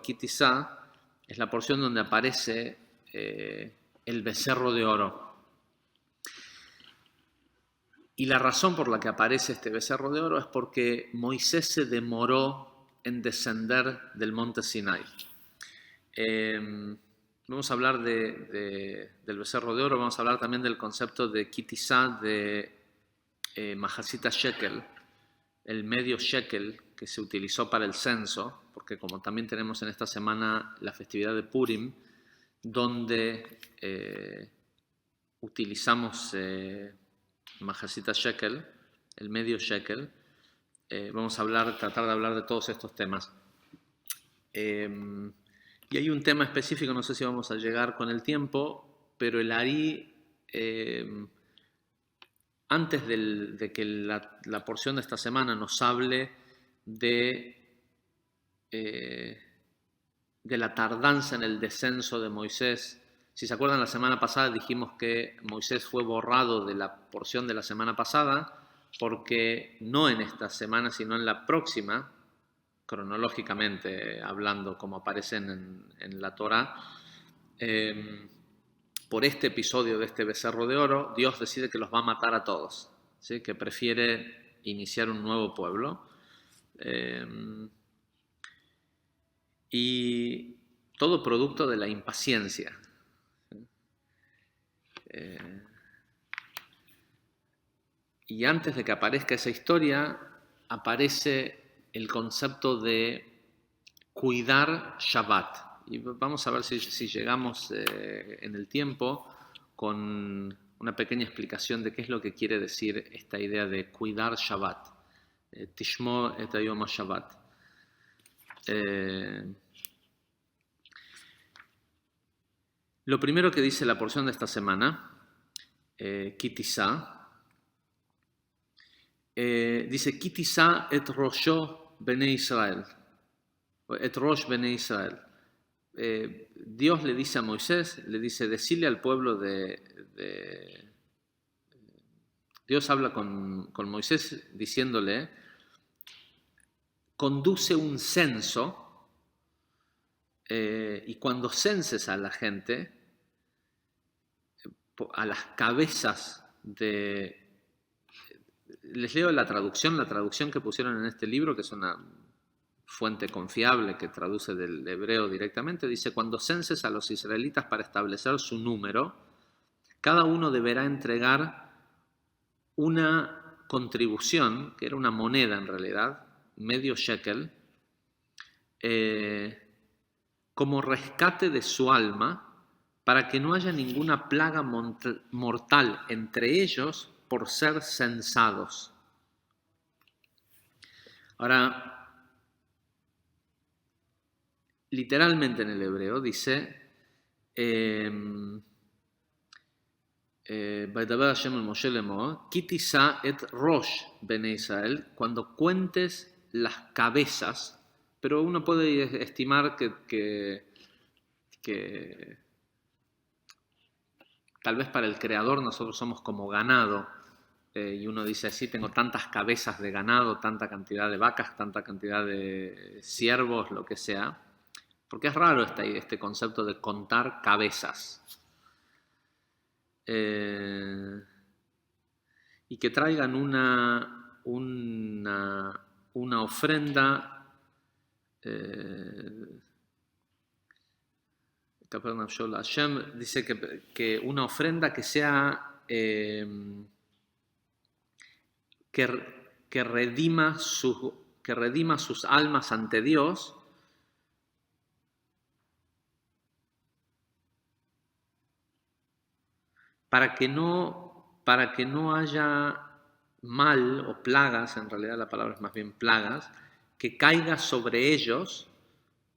Kitizá, es la porción donde aparece el becerro de oro. Y la razón por la que aparece este becerro de oro es porque Moisés se demoró en descender del monte Sinai. Vamos a hablar del becerro de oro, vamos a hablar también del concepto de Kitizá, de Mahasita Shekel, el medio shekel que se utilizó para el censo, porque como también tenemos en esta semana la festividad de Purim, donde utilizamos Mahasita Shekel, el medio shekel, vamos a tratar de hablar de todos estos temas. Y hay un tema específico, no sé si vamos a llegar con el tiempo, pero el Ari, antes de que la porción de esta semana nos hable de la tardanza en el descenso de Moisés. Si se acuerdan, la semana pasada dijimos que Moisés fue borrado de la porción de la semana pasada porque no en esta semana, sino en la próxima, cronológicamente hablando, como aparecen en la Torá, por este episodio de este becerro de oro, Dios decide que los va a matar a todos, ¿sí? Que prefiere iniciar un nuevo pueblo. Y todo producto de la impaciencia. Y antes de que aparezca esa historia, aparece el concepto de cuidar Shabbat. Y vamos a ver si llegamos en el tiempo con una pequeña explicación de qué es lo que quiere decir esta idea de cuidar Shabbat. Tishmo et hayom ha-Shabbat. Lo primero que dice la porción de esta semana, Kitizá, dice Kitizá et rosho bnei Israel, et rosh bnei Israel. Dios le dice a Moisés, le dice, decile al pueblo Dios habla con Moisés diciéndole, conduce un censo, y cuando censes a la gente, a las cabezas les leo la traducción que pusieron en este libro, que es una fuente confiable que traduce del hebreo directamente, dice, cuando censes a los israelitas para establecer su número, cada uno deberá entregar una contribución, que era una moneda en realidad, medio shekel, como rescate de su alma, para que no haya ninguna plaga mortal entre ellos por ser censados. Ahora, literalmente en el hebreo dice, Kitizá et rosh bnei Israel, cuando cuentes las cabezas, pero uno puede estimar que tal vez para el creador nosotros somos como ganado, y uno dice, sí, tengo tantas cabezas de ganado, tanta cantidad de vacas, tanta cantidad de ciervos, lo que sea, porque es raro este concepto de contar cabezas. Y que traigan una ofrenda, Hashem dice que una ofrenda que sea que redima sus almas ante Dios, para que no haya mal o plagas, en realidad la palabra es más bien plagas, que caiga sobre ellos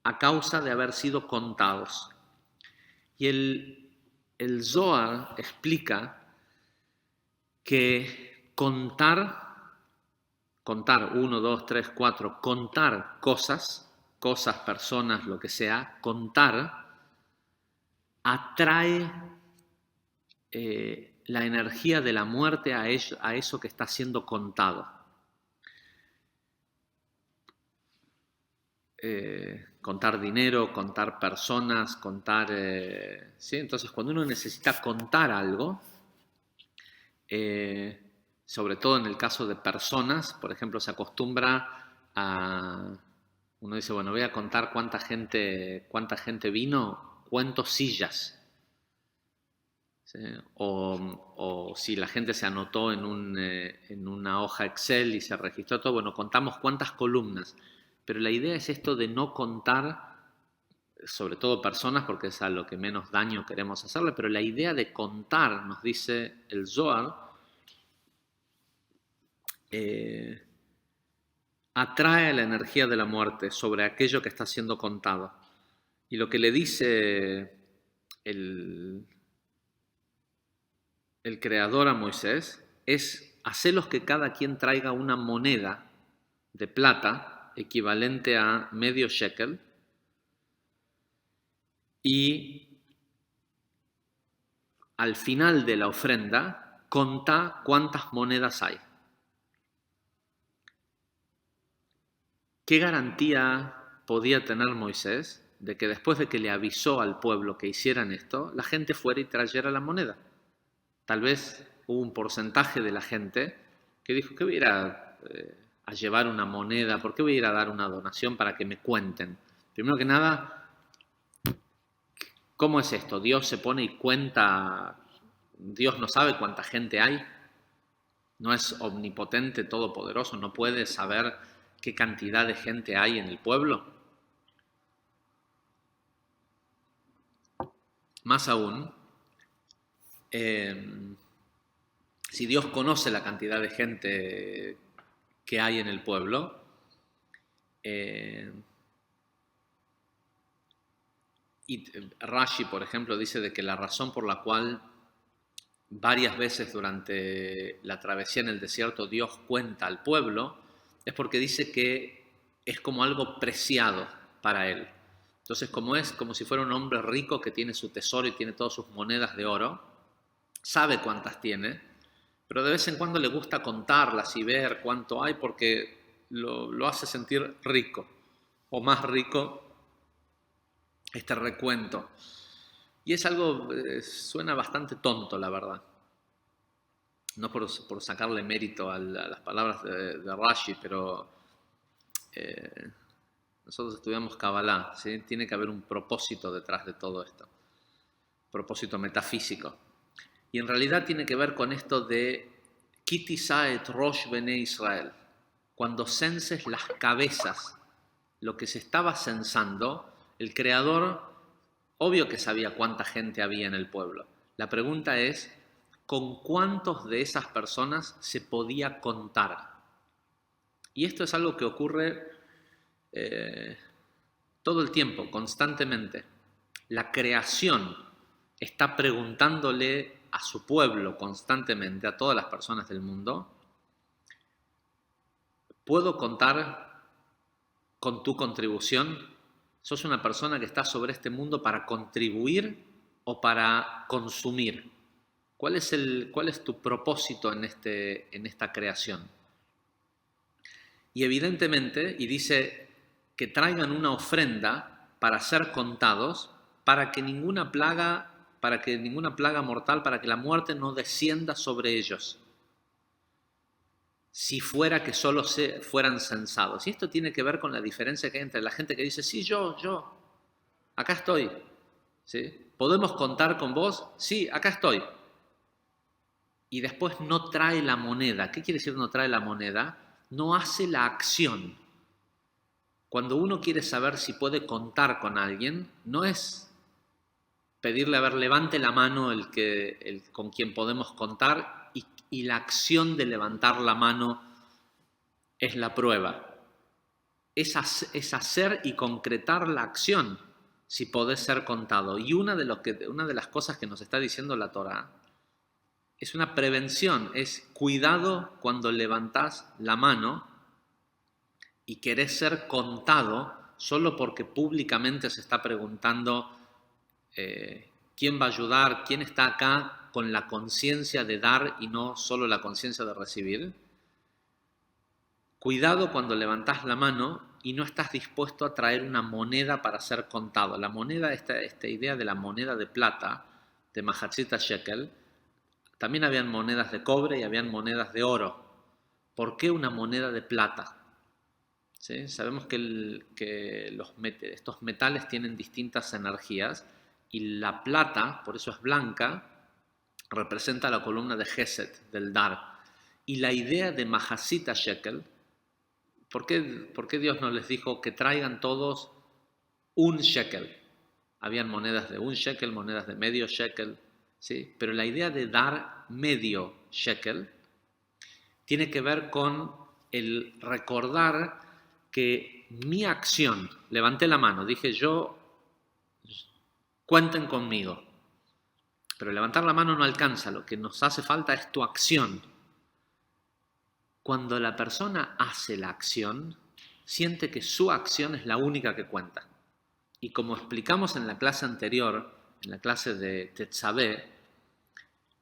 a causa de haber sido contados. Y el Zohar explica que contar 1, 2, 3, 4, contar cosas, personas, lo que sea, contar atrae la energía de la muerte a eso que está siendo contado. contar dinero, contar personas, contar... ¿sí? Entonces, cuando uno necesita contar algo, sobre todo en el caso de personas, por ejemplo, se acostumbra a... Uno dice, bueno, voy a contar cuánta gente vino, cuento sillas. ¿Sí? O si la gente se anotó en una hoja Excel y se registró todo, bueno, contamos cuántas columnas. Pero la idea es esto de no contar, sobre todo personas, porque es a lo que menos daño queremos hacerle, pero la idea de contar, nos dice el Zohar, atrae la energía de la muerte sobre aquello que está siendo contado. Y lo que le dice el creador a Moisés es hacerlos que cada quien traiga una moneda de plata equivalente a medio shekel y al final de la ofrenda contá cuántas monedas hay. ¿Qué garantía podía tener Moisés de que después de que le avisó al pueblo que hicieran esto, la gente fuera y trayera la moneda? Tal vez hubo un porcentaje de la gente que dijo, ¿qué voy a ir a llevar una moneda? ¿Por qué voy a ir a dar una donación para que me cuenten? Primero que nada, ¿cómo es esto? Dios se pone y cuenta, Dios no sabe cuánta gente hay, no es omnipotente, todopoderoso, no puede saber qué cantidad de gente hay en el pueblo. Más aún, si Dios conoce la cantidad de gente que hay en el pueblo, y Rashi, por ejemplo, dice de que la razón por la cual varias veces durante la travesía en el desierto Dios cuenta al pueblo es porque dice que es como algo preciado para él. Entonces, como si fuera un hombre rico que tiene su tesoro y tiene todas sus monedas de oro, sabe cuántas tiene, pero de vez en cuando le gusta contarlas y ver cuánto hay porque lo hace sentir rico, o más rico este recuento. Y es algo, suena bastante tonto, la verdad. No por sacarle mérito a las palabras de Rashi, pero nosotros estudiamos Kabbalah, ¿sí? Tiene que haber un propósito detrás de todo esto, propósito metafísico. Y en realidad tiene que ver con esto de Kitisa et Rosh Bene Israel. Cuando censes las cabezas, lo que se estaba censando, el Creador, obvio que sabía cuánta gente había en el pueblo. La pregunta es, ¿con cuántos de esas personas se podía contar? Y esto es algo que ocurre todo el tiempo, constantemente. La creación está preguntándole a su pueblo constantemente, a todas las personas del mundo, ¿puedo contar con tu contribución? ¿Sos una persona que está sobre este mundo para contribuir o para consumir? ¿Cuál es tu propósito en esta creación? Y evidentemente, y dice que traigan una ofrenda para ser contados, para que ninguna plaga mortal, para que la muerte no descienda sobre ellos, si fuera que solo fueran censados. Y esto tiene que ver con la diferencia que hay entre la gente que dice, sí, yo, acá estoy, ¿sí? ¿Podemos contar con vos? Sí, acá estoy. Y después no trae la moneda. ¿Qué quiere decir no trae la moneda? No hace la acción. Cuando uno quiere saber si puede contar con alguien, no es pedirle, a ver, levante la mano con quien podemos contar y la acción de levantar la mano es la prueba. Es hacer y concretar la acción si podés ser contado. Y una de las cosas que nos está diciendo la Torá es una prevención, es cuidado cuando levantás la mano y querés ser contado solo porque públicamente se está preguntando quién va a ayudar, quién está acá con la conciencia de dar y no solo la conciencia de recibir. Cuidado cuando levantás la mano y no estás dispuesto a traer una moneda para ser contado. La moneda, esta idea de la moneda de plata, de Mahatzita Shekel, también habían monedas de cobre y habían monedas de oro. ¿Por qué una moneda de plata? ¿Sí? Sabemos que estos metales tienen distintas energías y la plata, por eso es blanca, representa la columna de Gesed, del Dar. Y la idea de Mahatzita Shekel, ¿por qué Dios no les dijo que traigan todos un shekel? Habían monedas de un shekel, monedas de medio shekel, ¿sí? Pero la idea de dar medio shekel tiene que ver con el recordar que mi acción, levanté la mano, dije yo, cuenten conmigo. Pero levantar la mano no alcanza, lo que nos hace falta es tu acción. Cuando la persona hace la acción, siente que su acción es la única que cuenta. Y como explicamos en la clase anterior, en la clase de Tetzaveh,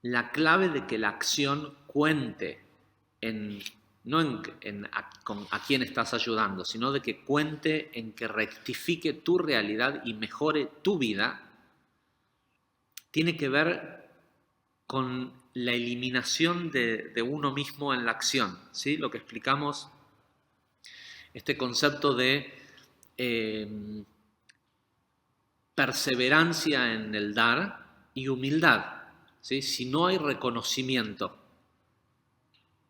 la clave de que la acción cuente no a quién estás ayudando, sino de que cuente en que rectifique tu realidad y mejore tu vida, tiene que ver con la eliminación de uno mismo en la acción, ¿sí? Lo que explicamos, este concepto de perseverancia en el dar y humildad, ¿sí? Si no hay reconocimiento,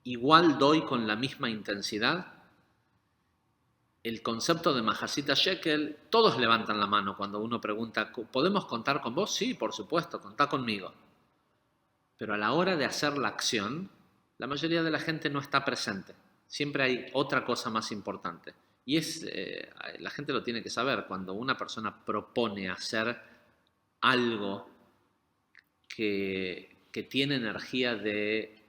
igual doy con la misma intensidad. El concepto de Mahatzita Shekel, todos levantan la mano cuando uno pregunta, ¿podemos contar con vos? Sí, por supuesto, contá conmigo. Pero a la hora de hacer la acción, la mayoría de la gente no está presente. Siempre hay otra cosa más importante. Y la gente lo tiene que saber. Cuando una persona propone hacer algo que tiene energía de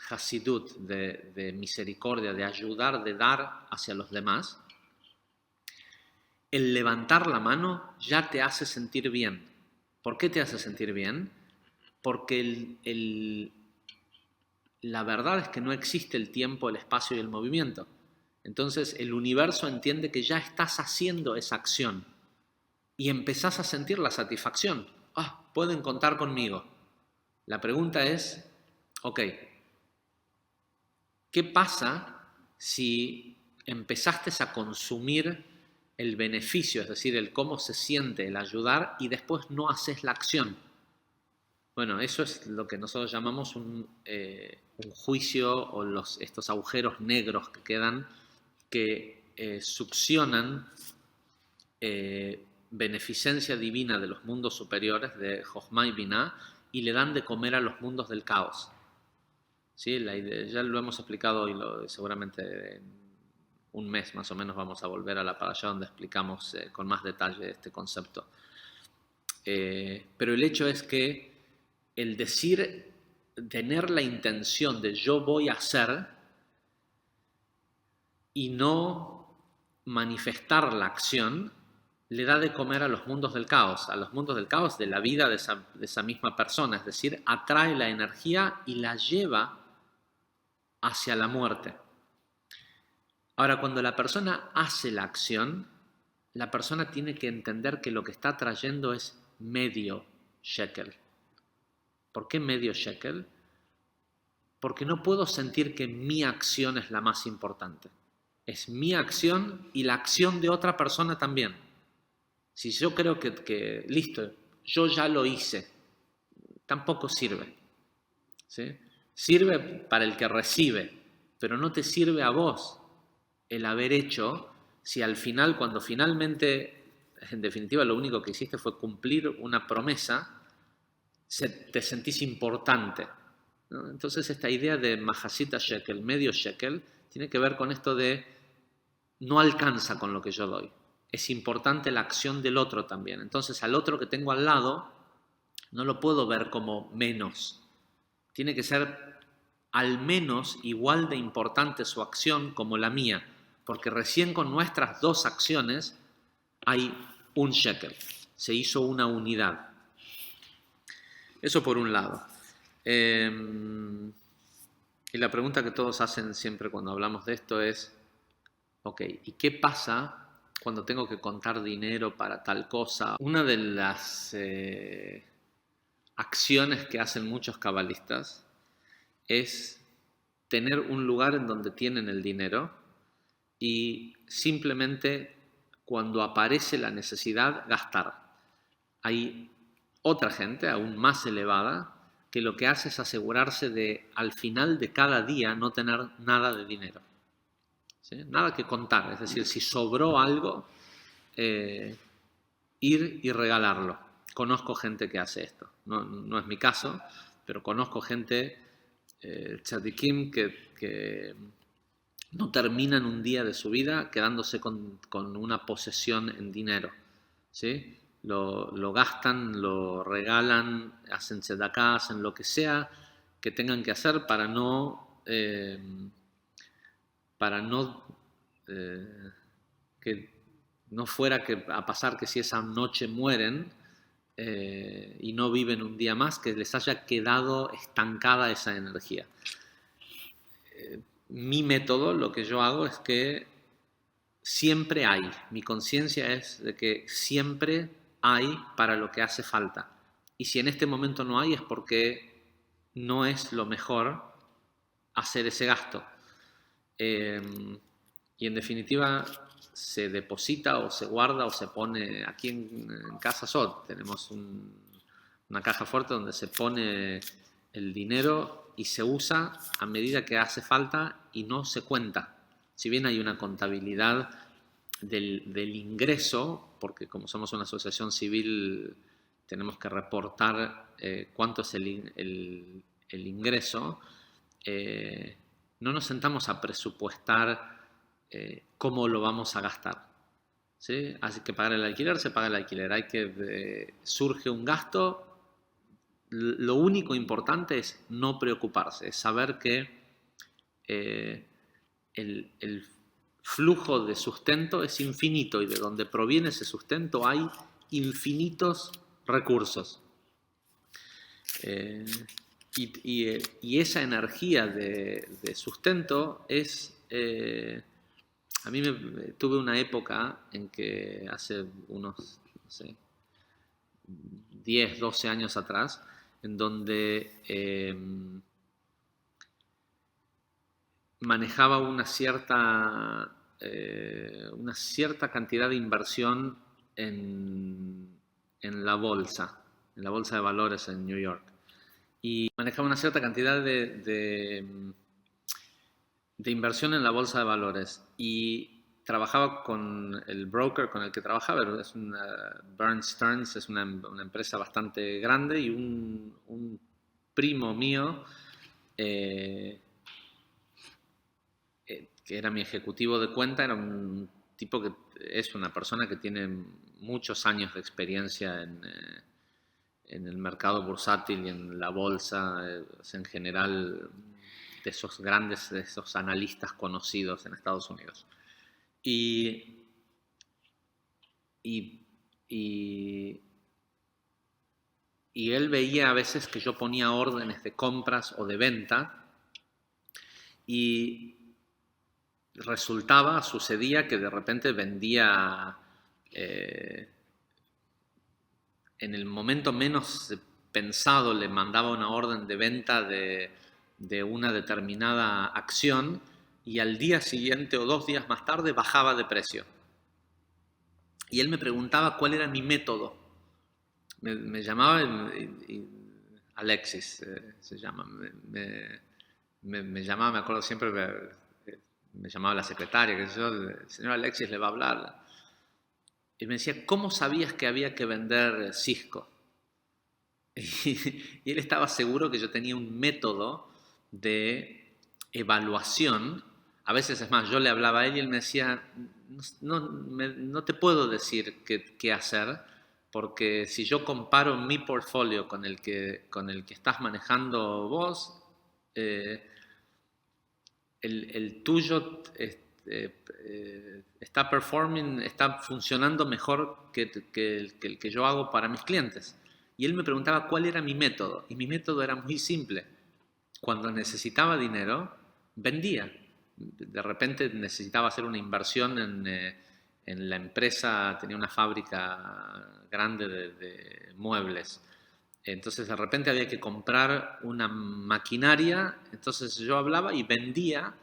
Hasidut, de misericordia, de ayudar, de dar hacia los demás, el levantar la mano ya te hace sentir bien. ¿Por qué te hace sentir bien? Porque la verdad es que no existe el tiempo, el espacio y el movimiento. Entonces el universo entiende que ya estás haciendo esa acción y empezás a sentir la satisfacción. Pueden contar conmigo. La pregunta es, ok, ¿qué pasa si empezaste a consumir el beneficio, es decir, el cómo se siente el ayudar y después no haces la acción? Bueno, eso es lo que nosotros llamamos un juicio o estos agujeros negros que quedan, que succionan beneficencia divina de los mundos superiores, de Jochma y Binah, y le dan de comer a los mundos del caos. ¿Sí? Ya lo hemos explicado y seguramente en un mes más o menos vamos a volver a la parashá donde explicamos con más detalle este concepto. Pero el hecho es que el decir, tener la intención de yo voy a hacer y no manifestar la acción, le da de comer a los mundos del caos de la vida de esa misma persona, es decir, atrae la energía y la lleva hacia la muerte. Ahora, cuando la persona hace la acción, la persona tiene que entender que lo que está trayendo es medio shekel. ¿Por qué medio shekel? Porque no puedo sentir que mi acción es la más importante. Es mi acción y la acción de otra persona también. Si yo creo que listo, yo ya lo hice, tampoco sirve. ¿Sí? Sirve para el que recibe, pero no te sirve a vos el haber hecho si al final, cuando finalmente, en definitiva, lo único que hiciste fue cumplir una promesa, te sentís importante, ¿no? Entonces esta idea de Mahatzita Shekel, medio shekel, tiene que ver con esto de no alcanza con lo que yo doy. Es importante la acción del otro también. Entonces al otro que tengo al lado no lo puedo ver como menos. Tiene que ser al menos igual de importante su acción como la mía, porque recién con nuestras dos acciones hay un shekel, se hizo una unidad. Eso por un lado. Y la pregunta que todos hacen siempre cuando hablamos de esto es, Ok, ¿y qué pasa cuando tengo que contar dinero para tal cosa? Una de las acciones que hacen muchos cabalistas es tener un lugar en donde tienen el dinero y simplemente cuando aparece la necesidad gastar. Hay otra gente aún más elevada que lo que hace es asegurarse de al final de cada día no tener nada de dinero. ¿Sí? Nada que contar, es decir, si sobró algo, ir y regalarlo. Conozco gente que hace esto, no es mi caso, pero conozco gente, tzadikim, que no terminan un día de su vida quedándose con una posesión en dinero. ¿Sí? Lo gastan, lo regalan, hacen tzedakah, hacen lo que sea que tengan que hacer para no que no fuera que a pasar que si esa noche mueren y no viven un día más, que les haya quedado estancada esa energía. Mi método, lo que yo hago es que siempre hay, mi conciencia es de que siempre hay para lo que hace falta. Y si en este momento no hay es porque no es lo mejor hacer ese gasto. Y en definitiva se deposita o se guarda o se pone aquí en Casa Sod. Tenemos una caja fuerte donde se pone el dinero y se usa a medida que hace falta y no se cuenta. Si bien hay una contabilidad del ingreso, porque como somos una asociación civil tenemos que reportar cuánto es el ingreso, no nos sentamos a presupuestar cómo lo vamos a gastar. ¿Sí? Así que pagar el alquiler, se paga el alquiler. Surge un gasto, lo único importante es no preocuparse, es saber que el flujo de sustento es infinito y de donde proviene ese sustento hay infinitos recursos. Y esa energía de sustento es... a mí tuve una época en que hace unos, no sé, 10, 12 años atrás, en donde manejaba una cierta cantidad de inversión en la bolsa de valores en New York. Y manejaba una cierta cantidad de inversión en la bolsa de valores. Y trabajaba con el broker con el que trabajaba, Burns Stearns, es una empresa bastante grande, y un primo mío, que era mi ejecutivo de cuenta, era un tipo que es una persona que tiene muchos años de experiencia en el mercado bursátil y en la bolsa, en general, de esos analistas conocidos en Estados Unidos. Y él veía a veces que yo ponía órdenes de compras o de venta y sucedía que de repente vendía en el momento menos pensado, le mandaba una orden de venta de una determinada acción y al día siguiente o 2 días más tarde bajaba de precio. Y él me preguntaba cuál era mi método. Me llamaba Alexis, se llama. Me llamaba, me acuerdo siempre, me llamaba la secretaria, que yo, el señor Alexis le va a hablar. Y me decía, ¿cómo sabías que había que vender Cisco? Y él estaba seguro que yo tenía un método de evaluación. A veces, es más, yo le hablaba a él y él me decía, no te puedo decir qué hacer, porque si yo comparo mi portfolio con el que estás manejando vos, el tuyo está funcionando mejor que el que yo hago para mis clientes. Y él me preguntaba cuál era mi método. Y mi método era muy simple. Cuando necesitaba dinero, vendía. de repente necesitaba hacer una inversión en la empresa, tenía una fábrica grande de muebles. Entonces de repente había que comprar una maquinaria, entonces yo hablaba y vendía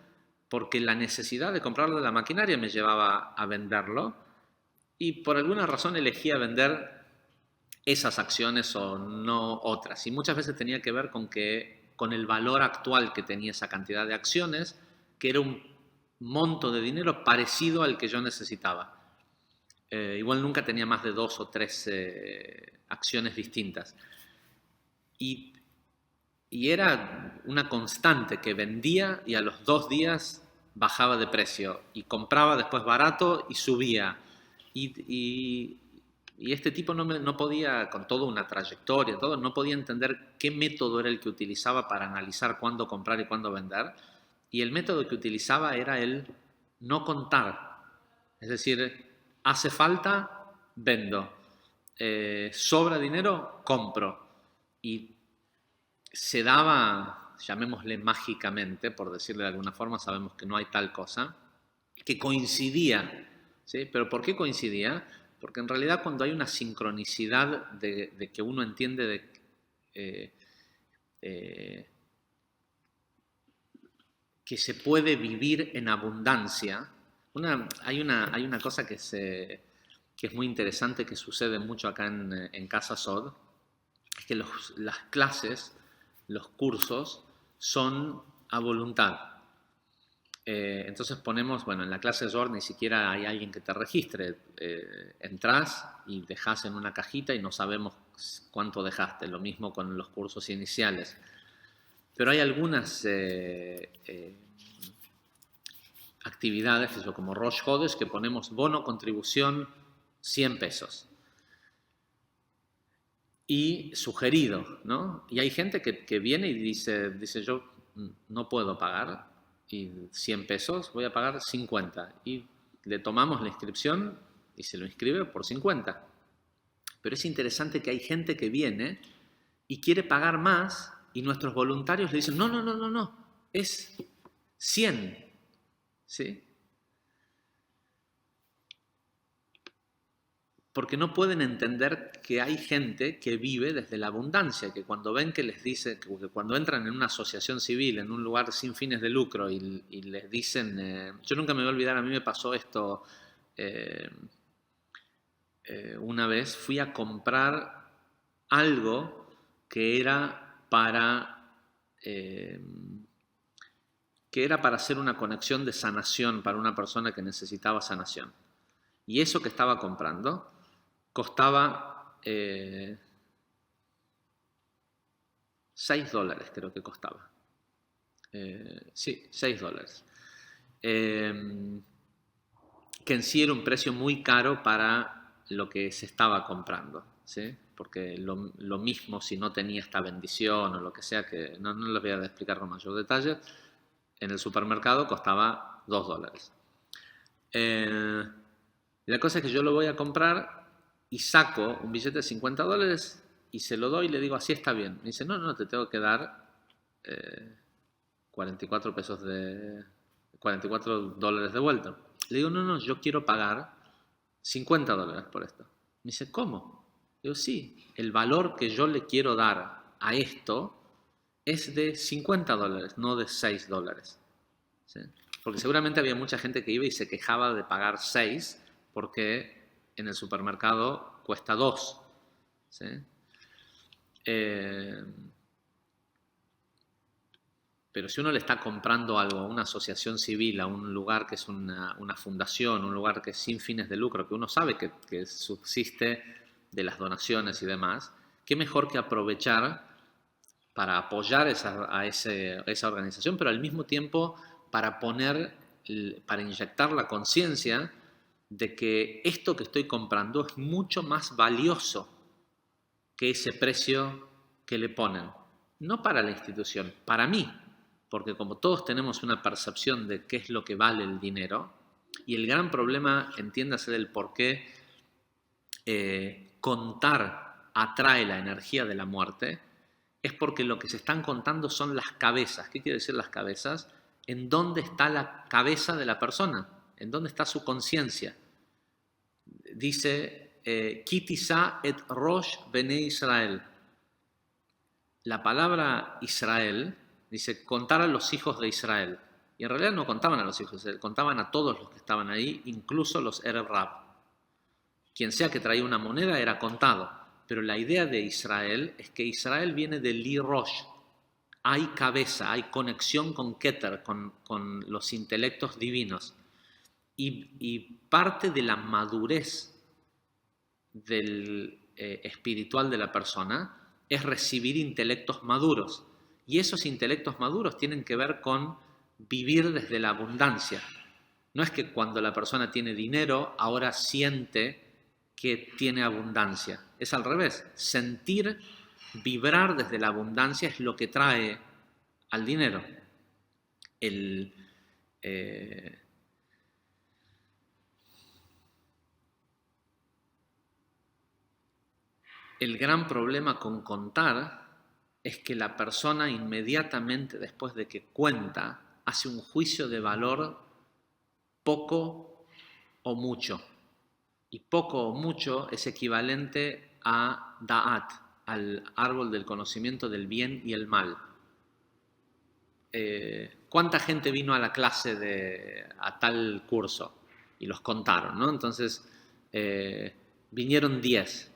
porque la necesidad de comprarlo la maquinaria me llevaba a venderlo y por alguna razón elegía vender esas acciones o no otras. Y muchas veces tenía que ver con el valor actual que tenía esa cantidad de acciones, que era un monto de dinero parecido al que yo necesitaba. Igual nunca tenía más de 2 o 3 acciones distintas. Y, y era una constante que vendía y a los 2 días bajaba de precio y compraba después barato y subía. Y este tipo no podía, con toda una trayectoria, todo, no podía entender qué método era el que utilizaba para analizar cuándo comprar y cuándo vender. Y el método que utilizaba era el no contar. Es decir, hace falta, vendo. Sobra dinero, compro. Y se daba, llamémosle mágicamente, por decirle de alguna forma, sabemos que no hay tal cosa, que coincidía. ¿Sí? ¿Pero por qué coincidía? Porque en realidad cuando hay una sincronicidad de que uno entiende eh, eh, que se puede vivir en abundancia, hay una cosa que es muy interesante, que sucede mucho acá en Casa Sod, es que las clases, los cursos, son a voluntad. Entonces ponemos, bueno, en la clase de Sod ni siquiera hay alguien que te registre. Entrás y dejás en una cajita y no sabemos cuánto dejaste. Lo mismo con los cursos iniciales. Pero hay algunas actividades, como Rosh Hodesh, que ponemos bono contribución 100 pesos. Y sugerido, ¿no? Y hay gente que viene y dice, yo no puedo pagar y 100 pesos, voy a pagar 50. Y le tomamos la inscripción y se lo inscribe por 50. Pero es interesante que hay gente que viene y quiere pagar más y nuestros voluntarios le dicen, no, es 100. ¿Sí? Porque no pueden entender que hay gente que vive desde la abundancia, que cuando ven que les dice, que cuando entran en una asociación civil, en un lugar sin fines de lucro y les dicen, yo nunca me voy a olvidar, a mí me pasó esto una vez, fui a comprar algo que era para hacer una conexión de sanación para una persona que necesitaba sanación. Y eso que estaba comprando costaba $6, creo que costaba. Sí, $6. Que en sí era un precio muy caro para lo que se estaba comprando, ¿sí? Porque lo mismo si no tenía esta bendición o lo que sea, que no les voy a explicar con mayor detalle, en el supermercado costaba $2. La cosa es que yo lo voy a comprar y saco un billete de $50 y se lo doy y le digo, así está bien. Me dice, no, te tengo que dar 44 pesos $44 de vuelta. Le digo, no, yo quiero pagar $50 por esto. Me dice, ¿cómo? Le digo, sí, el valor que yo le quiero dar a esto es de $50, no de $6. ¿Sí? Porque seguramente había mucha gente que iba y se quejaba de pagar 6 porque en el supermercado cuesta 2. ¿Sí? Pero si uno le está comprando algo a una asociación civil, a un lugar que es una fundación, un lugar que es sin fines de lucro, que uno sabe que subsiste de las donaciones y demás, qué mejor que aprovechar para apoyar a esa organización, pero al mismo tiempo para inyectar la conciencia de que esto que estoy comprando es mucho más valioso que ese precio que le ponen. No para la institución, para mí. Porque como todos tenemos una percepción de qué es lo que vale el dinero, y el gran problema, entiéndase del por qué contar atrae la energía de la muerte, es porque lo que se están contando son las cabezas. ¿Qué quiere decir las cabezas? en dónde está la cabeza de la persona, en dónde está su conciencia. Dice, Ki tisa et rosh bnei Israel. La palabra Israel dice contar a los hijos de Israel. Y en realidad no contaban a los hijos de Israel, contaban a todos los que estaban ahí, incluso los Erev Rab. Quien sea que traía una moneda era contado. Pero la idea de Israel es que Israel viene de Li Rosh. Hay cabeza, hay conexión con Keter, con los intelectos divinos. Y parte de la madurez del espiritual de la persona es recibir intelectos maduros. Y esos intelectos maduros tienen que ver con vivir desde la abundancia. No es que cuando la persona tiene dinero, ahora siente que tiene abundancia. Es al revés. Sentir, vibrar desde la abundancia es lo que trae al dinero. El gran problema con contar es que la persona inmediatamente después de que cuenta hace un juicio de valor poco o mucho. Y poco o mucho es equivalente a Da'at, al árbol del conocimiento del bien y el mal. ¿Cuánta gente vino a la clase a tal curso? Y los contaron, ¿no? Entonces, vinieron 10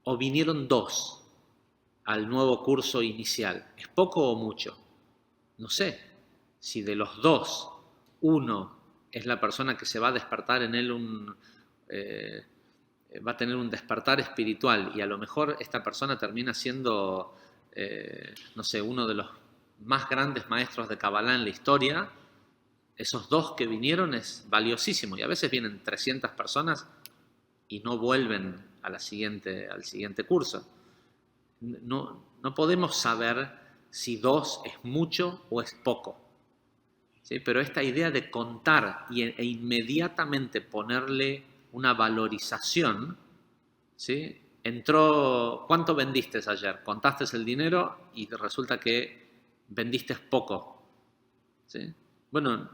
o vinieron 2 al nuevo curso inicial. ¿Es poco o mucho? No sé. Si de los 2, uno es la persona que se va a despertar en él va a tener un despertar espiritual y a lo mejor esta persona termina siendo, no sé, uno de los más grandes maestros de Kabbalah en la historia, esos 2 que vinieron es valiosísimo. Y a veces vienen 300 personas y no vuelven al siguiente curso. No podemos saber si 2 es mucho o es poco. ¿Sí? Pero esta idea de contar e inmediatamente ponerle una valorización, ¿sí? Entró, ¿cuánto vendiste ayer? Contaste el dinero y resulta que vendiste poco. ¿Sí? Bueno,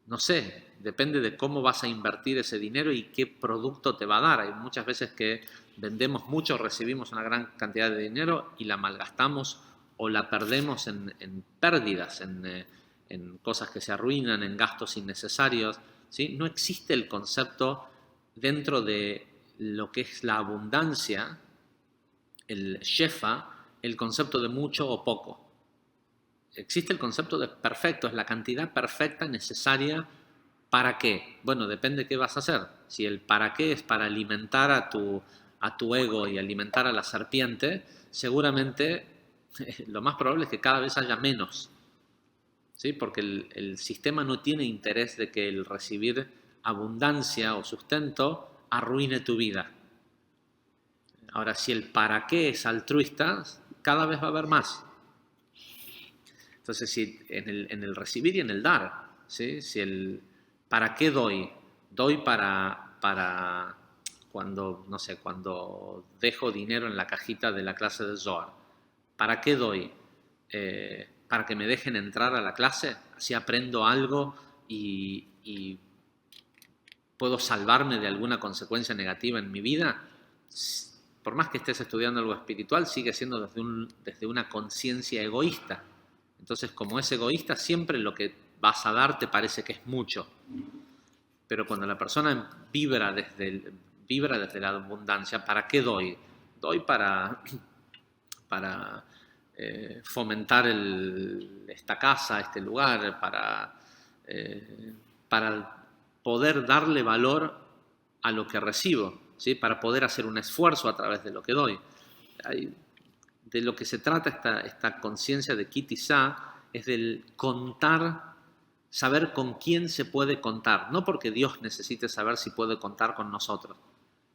no sé, depende de cómo vas a invertir ese dinero y qué producto te va a dar. Hay muchas veces que vendemos mucho, recibimos una gran cantidad de dinero y la malgastamos o la perdemos en pérdidas, en cosas que se arruinan, en gastos innecesarios. ¿Sí? No existe el concepto dentro de lo que es la abundancia, el shefa, el concepto de mucho o poco. Existe el concepto de perfecto, es la cantidad perfecta necesaria. ¿Para qué? Bueno, depende de qué vas a hacer. Si el para qué es para alimentar a tu ego y alimentar a la serpiente, seguramente lo más probable es que cada vez haya menos. ¿Sí? Porque el sistema no tiene interés de que el recibir abundancia o sustento arruine tu vida. Ahora, si el para qué es altruista, cada vez va a haber más. Entonces, si en el recibir y en el dar, ¿sí? Si el ¿para qué doy? Doy para cuando, no sé, cuando dejo dinero en la cajita de la clase de Zohar. ¿Para qué doy? ¿Para que me dejen entrar a la clase? Así aprendo algo y puedo salvarme de alguna consecuencia negativa en mi vida. Por más que estés estudiando algo espiritual, sigue siendo desde una conciencia egoísta. Entonces, como es egoísta, siempre lo que vas a dar te parece que es mucho. Pero cuando la persona vibra desde la abundancia, ¿para qué doy? Doy para fomentar esta casa, este lugar, para poder darle valor a lo que recibo, ¿sí? Para poder hacer un esfuerzo a través de lo que doy. De lo que se trata esta conciencia de Ki tisa es del contar, saber con quién se puede contar. No porque Dios necesite saber si puede contar con nosotros.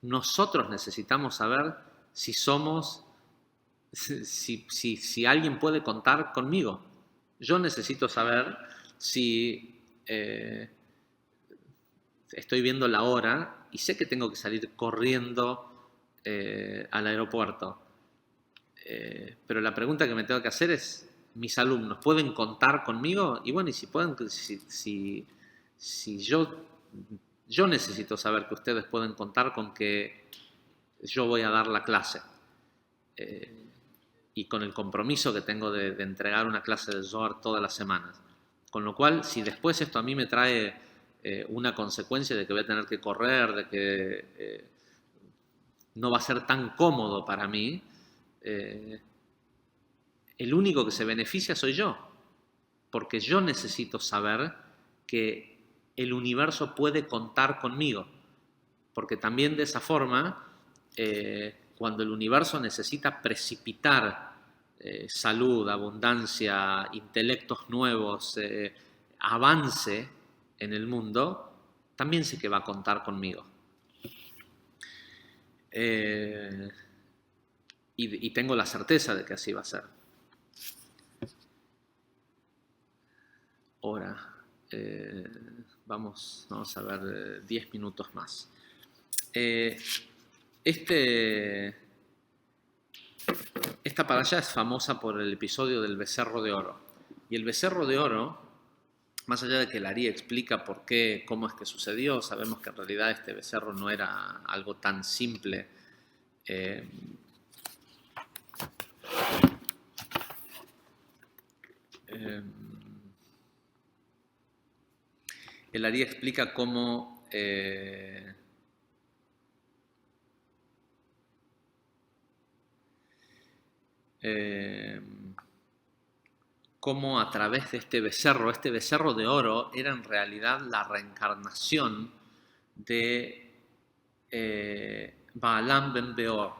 Nosotros necesitamos saber si somos, si alguien puede contar conmigo. Yo necesito saber si estoy viendo la hora y sé que tengo que salir corriendo al aeropuerto. Pero la pregunta que me tengo que hacer es, mis alumnos pueden contar conmigo, y bueno, y si pueden, si yo necesito saber que ustedes pueden contar con que yo voy a dar la clase, y con el compromiso que tengo de entregar una clase de Zohar todas las semanas. Con lo cual, si después esto a mí me trae una consecuencia de que voy a tener que correr, de que no va a ser tan cómodo para mí, el único que se beneficia soy yo, porque yo necesito saber que el universo puede contar conmigo, porque también de esa forma, cuando el universo necesita precipitar salud, abundancia, intelectos nuevos, avance en el mundo, también sé que va a contar conmigo. Y tengo la certeza de que así va a ser. Ahora, vamos a ver 10 minutos más. Esta parashá es famosa por el episodio del becerro de oro. Y el becerro de oro, más allá de que el Ari explica por qué, cómo es que sucedió, sabemos que en realidad este becerro no era algo tan simple. El Ari explica cómo cómo a través de este becerro de oro era en realidad la reencarnación de Balaam ben Beor,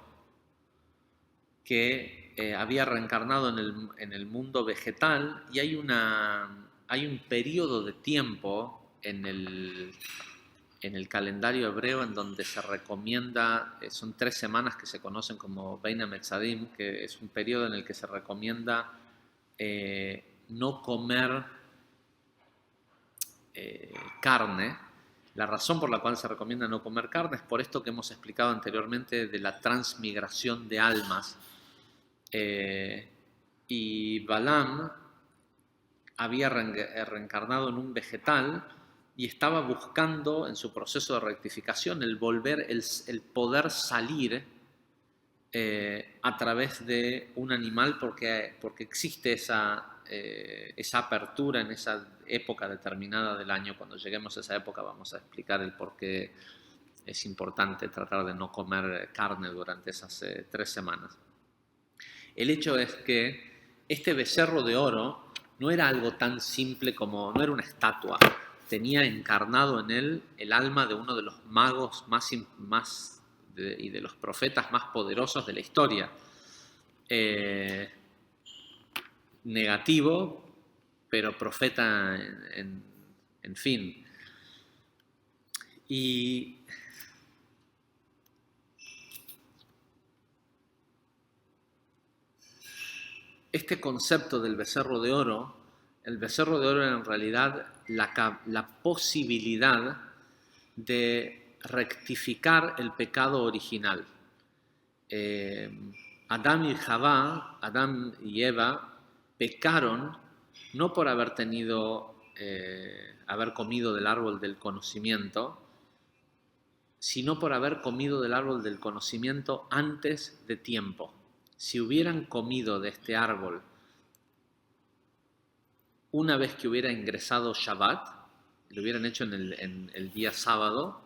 que había reencarnado en el mundo vegetal, y hay un periodo de tiempo en el calendario hebreo en donde se recomienda, son 3 semanas que se conocen como Bein HaMetzadim, que es un periodo en el que se recomienda no comer carne. La razón por la cual se recomienda no comer carne es por esto que hemos explicado anteriormente de la transmigración de almas. Y Balaam había reencarnado en un vegetal y estaba buscando en su proceso de rectificación el poder salir a través de un animal, porque existe esa apertura en esa época determinada del año. Cuando lleguemos a esa época vamos a explicar el por qué es importante tratar de no comer carne durante esas 3 semanas. El hecho es que este becerro de oro no era algo tan simple como, no era una estatua, tenía encarnado en él el alma de uno de los magos y de los profetas más poderosos de la historia. Negativo, pero profeta en fin. Y este concepto del becerro de oro, el becerro de oro era en realidad la posibilidad de rectificar el pecado original. Adán y Eva pecaron no por haber comido del árbol del conocimiento, sino por haber comido del árbol del conocimiento antes de tiempo. Si hubieran comido de este árbol una vez que hubiera ingresado Shabbat, lo hubieran hecho en el día sábado,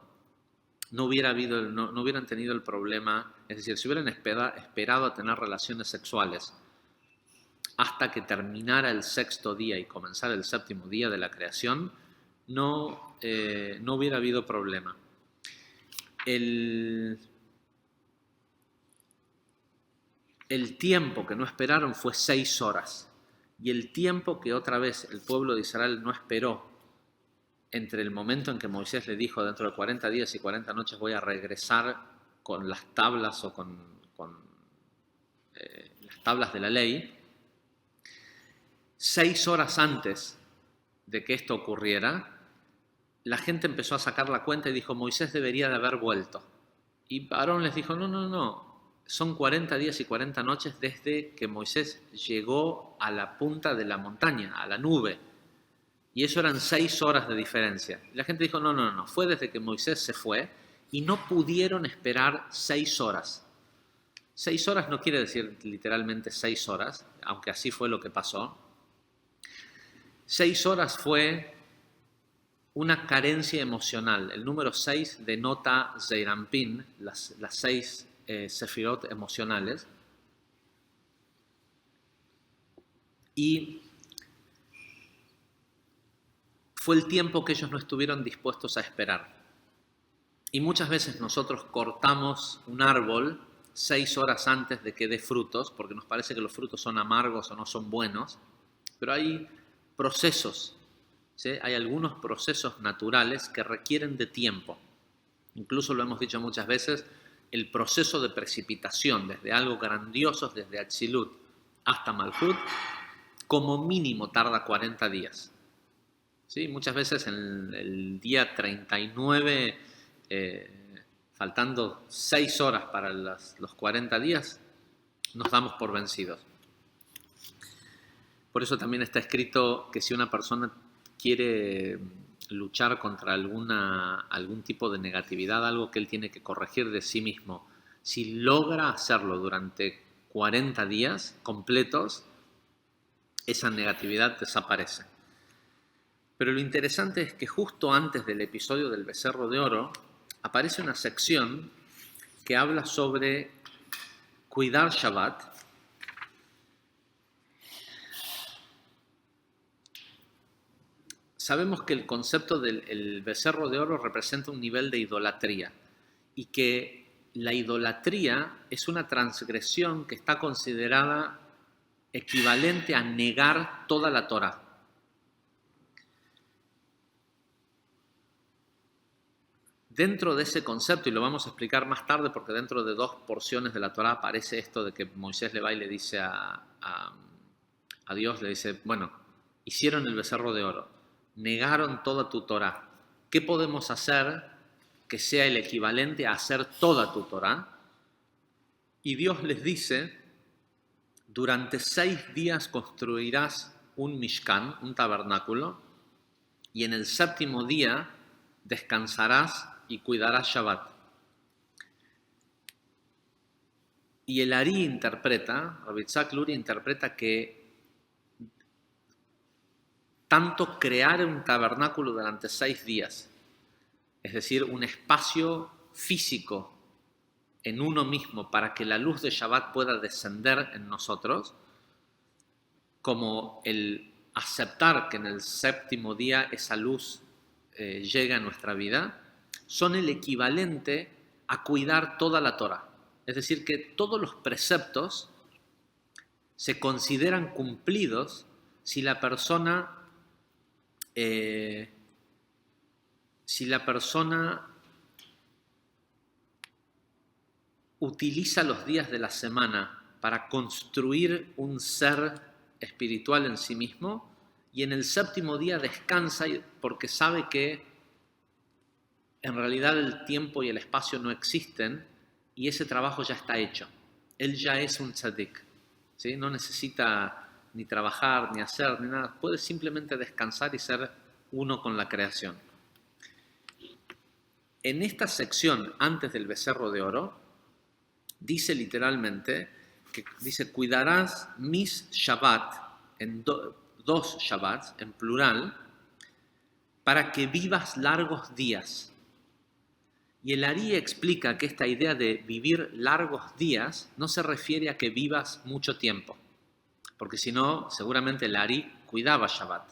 no hubieran tenido el problema, es decir, si hubieran esperado a tener relaciones sexuales hasta que terminara el 6º día y comenzara el 7º día de la creación, no hubiera habido problema. El tiempo que no esperaron fue 6 horas, y el tiempo que otra vez el pueblo de Israel no esperó, entre el momento en que Moisés le dijo dentro de 40 días y 40 noches voy a regresar con las tablas o con las tablas de la ley, 6 horas antes de que esto ocurriera, la gente empezó a sacar la cuenta y dijo Moisés debería de haber vuelto. Y Aarón les dijo no, son 40 días y 40 noches desde que Moisés llegó a la punta de la montaña, a la nube. Y eso eran 6 horas de diferencia. Y la gente dijo, no, fue desde que Moisés se fue y no pudieron esperar 6 horas. 6 horas no quiere decir literalmente 6 horas, aunque así fue lo que pasó. 6 horas fue una carencia emocional. El número 6 denota Zeirampin, las 6 sefirot emocionales. Y fue el tiempo que ellos no estuvieron dispuestos a esperar. Y muchas veces nosotros cortamos un árbol 6 horas antes de que dé frutos, porque nos parece que los frutos son amargos o no son buenos, pero hay procesos, ¿sí? Hay algunos procesos naturales que requieren de tiempo. Incluso lo hemos dicho muchas veces, el proceso de precipitación, desde algo grandioso, desde Atzilut hasta Malhut, como mínimo tarda 40 días. ¿Sí? Muchas veces en el día 39, faltando 6 horas para los 40 días, nos damos por vencidos. Por eso también está escrito que si una persona quiere luchar contra algún tipo de negatividad, algo que él tiene que corregir de sí mismo, si logra hacerlo durante 40 días completos, esa negatividad desaparece. Pero lo interesante es que justo antes del episodio del becerro de oro, aparece una sección que habla sobre cuidar Shabbat. Sabemos que el concepto del becerro de oro representa un nivel de idolatría y que la idolatría es una transgresión que está considerada equivalente a negar toda la Torá. Dentro de ese concepto, y lo vamos a explicar más tarde porque dentro de 2 porciones de la Torá aparece esto de que Moisés le va y le dice a Dios, le dice, bueno, hicieron el becerro de oro, negaron toda tu Torá. ¿Qué podemos hacer que sea el equivalente a hacer toda tu Torá? Y Dios les dice, durante 6 días construirás un mishkan, un tabernáculo, y en el 7º día descansarás y cuidarás Shabbat. Y el Ari interpreta, Rabbi Yitzhak Luria interpreta que tanto crear un tabernáculo durante 6 días, es decir, un espacio físico en uno mismo para que la luz de Shabbat pueda descender en nosotros, como el aceptar que en el 7º día esa luz llega a nuestra vida, son el equivalente a cuidar toda la Torá. Es decir, que todos los preceptos se consideran cumplidos si la persona utiliza los días de la semana para construir un ser espiritual en sí mismo, y en el 7º día descansa porque sabe que en realidad el tiempo y el espacio no existen y ese trabajo ya está hecho. Él ya es un tzadik, ¿sí? No necesita ni trabajar, ni hacer, ni nada. Puede simplemente descansar y ser uno con la creación. En esta sección, antes del becerro de oro, dice literalmente, dice, cuidarás mis Shabbat, en 2 Shabbats, en plural, para que vivas largos días. Y el Ari explica que esta idea de vivir largos días no se refiere a que vivas mucho tiempo, porque si no, seguramente el Ari cuidaba Shabbat,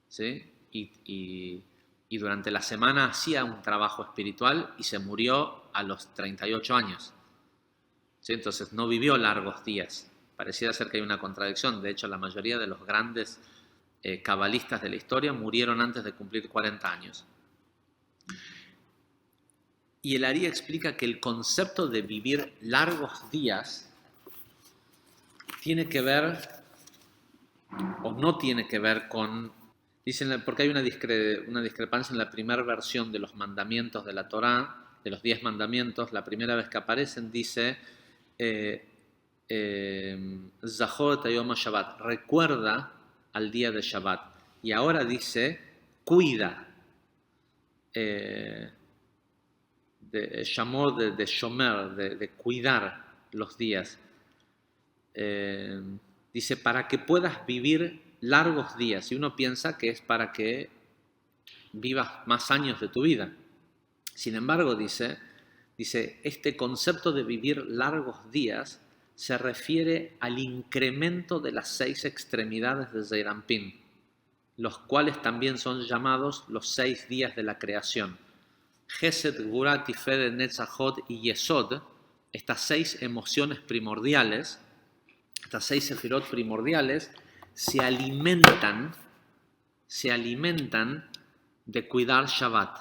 ¿sí? Y durante la semana hacía un trabajo espiritual y se murió a los 38 años. ¿Sí? Entonces no vivió largos días. Pareciera ser que hay una contradicción. De hecho, la mayoría de los grandes cabalistas de la historia murieron antes de cumplir 40 años. Y el Ari explica que el concepto de vivir largos días tiene que ver, o no tiene que ver con, dicen, porque hay una discrepancia en la primera versión de los mandamientos de la Torá, de los 10 mandamientos. La primera vez que aparecen dice, Zachor et Yom Shabbat, recuerda al día de Shabbat. Y ahora dice, cuida. Llamó de shomer, de cuidar los días. Dice, para que puedas vivir largos días. Y uno piensa que es para que vivas más años de tu vida. Sin embargo, dice, este concepto de vivir largos días se refiere al incremento de las 6 extremidades de Zeir Anpin, los cuales también son llamados los 6 días de la creación. Gesed, Gvurah, Tiferet, Netzachot y Yesod, estas 6 emociones primordiales, estas 6 sefirot primordiales, se alimentan de cuidar Shabbat.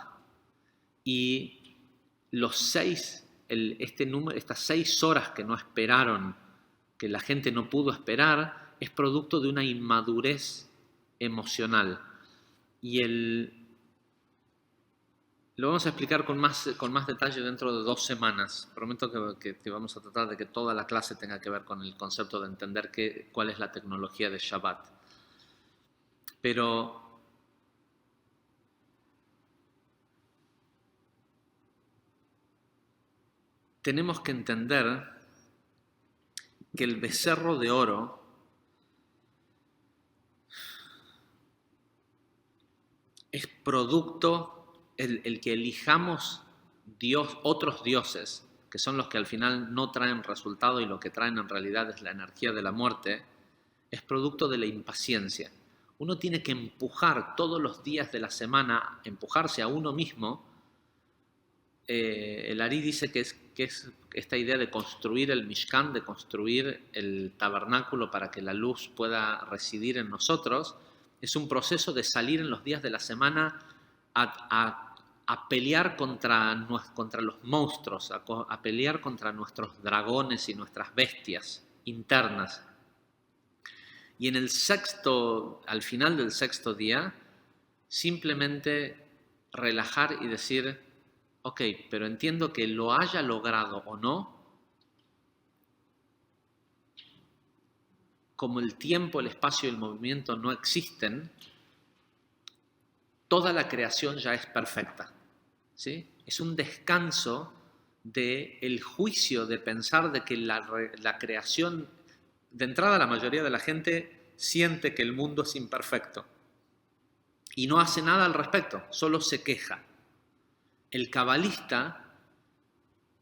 Y los 6, estas 6 horas que no esperaron, que la gente no pudo esperar, es producto de una inmadurez emocional. Y lo vamos a explicar con más detalle dentro de 2 semanas. Prometo que vamos a tratar de que toda la clase tenga que ver con el concepto de entender cuál es la tecnología de Shabbat. Pero tenemos que entender que el becerro de oro es producto, el que elijamos otros dioses, que son los que al final no traen resultado y lo que traen en realidad es la energía de la muerte, es producto de la impaciencia. Uno tiene que empujar todos los días de la semana, empujarse a uno mismo. El Ari dice que es esta idea de construir el Mishkan, de construir el tabernáculo para que la luz pueda residir en nosotros, es un proceso de salir en los días de la semana a pelear contra los monstruos, a pelear contra nuestros dragones y nuestras bestias internas. Y al final del 6º día, simplemente relajar y decir, ok, pero entiendo que lo haya logrado o no, como el tiempo, el espacio y el movimiento no existen, toda la creación ya es perfecta, ¿sí? Es un descanso del juicio de pensar de que la creación, de entrada la mayoría de la gente siente que el mundo es imperfecto y no hace nada al respecto, solo se queja. El cabalista,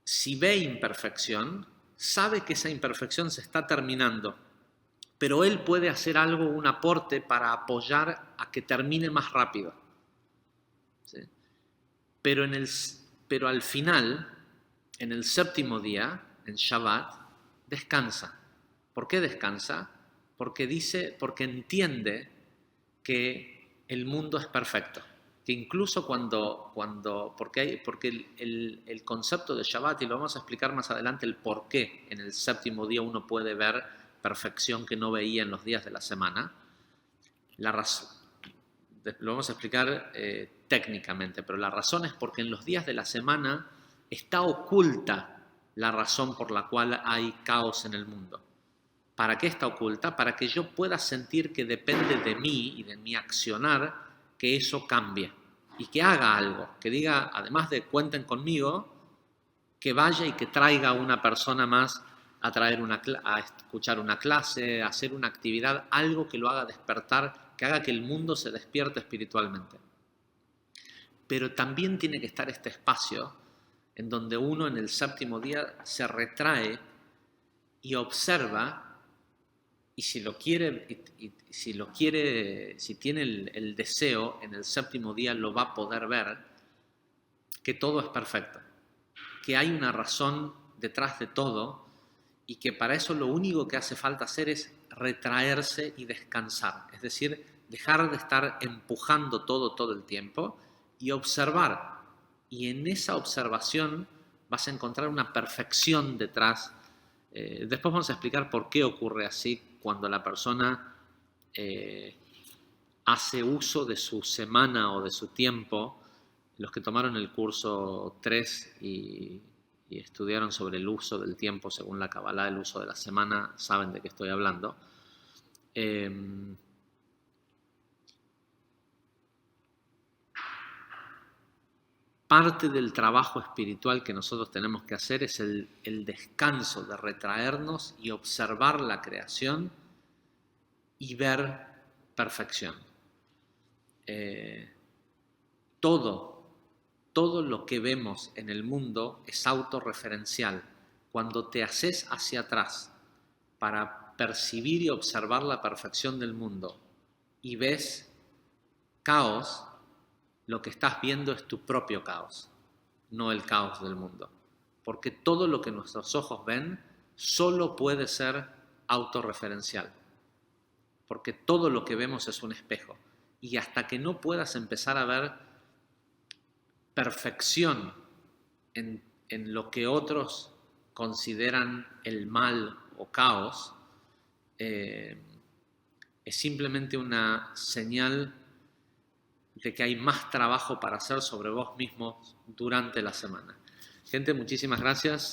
si ve imperfección, sabe que esa imperfección se está terminando, pero él puede hacer algo, un aporte para apoyar a que termine más rápido. ¿Sí? Pero al final, en el 7º día, en Shabbat, descansa. ¿Por qué descansa? Porque entiende que el mundo es perfecto. Que incluso porque el concepto de Shabbat, y lo vamos a explicar más adelante, el por qué en el 7º día uno puede ver perfección que no veía en los días de la semana. La razón, lo vamos a explicar técnicamente, pero la razón es porque en los días de la semana está oculta la razón por la cual hay caos en el mundo. ¿Para qué está oculta? Para que yo pueda sentir que depende de mí y de mi accionar que eso cambie y que haga algo, que diga, además de cuenten conmigo, que vaya y que traiga a una persona más a escuchar una clase, a hacer una actividad, algo que lo haga despertar, que haga que el mundo se despierte espiritualmente. Pero también tiene que estar este espacio en donde uno en el 7º día se retrae y observa, y si tiene el deseo, en el 7º día lo va a poder ver, que todo es perfecto, que hay una razón detrás de todo y que para eso lo único que hace falta hacer es retraerse y descansar, es decir, dejar de estar empujando todo el tiempo y observar. Y en esa observación vas a encontrar una perfección detrás. Después vamos a explicar por qué ocurre así cuando la persona hace uso de su semana o de su tiempo. Los que tomaron el curso 3 y y estudiaron sobre el uso del tiempo según la Kabbalah, el uso de la semana, saben de qué estoy hablando. Parte del trabajo espiritual que nosotros tenemos que hacer es el descanso de retraernos y observar la creación y ver perfección. Todo lo que vemos en el mundo es autorreferencial. Cuando te haces hacia atrás para percibir y observar la perfección del mundo y ves caos, lo que estás viendo es tu propio caos, no el caos del mundo. Porque todo lo que nuestros ojos ven solo puede ser autorreferencial. Porque todo lo que vemos es un espejo. Y hasta que no puedas empezar a ver perfección en lo que otros consideran el mal o caos, es simplemente una señal de que hay más trabajo para hacer sobre vos mismos durante la semana. Gente, muchísimas gracias.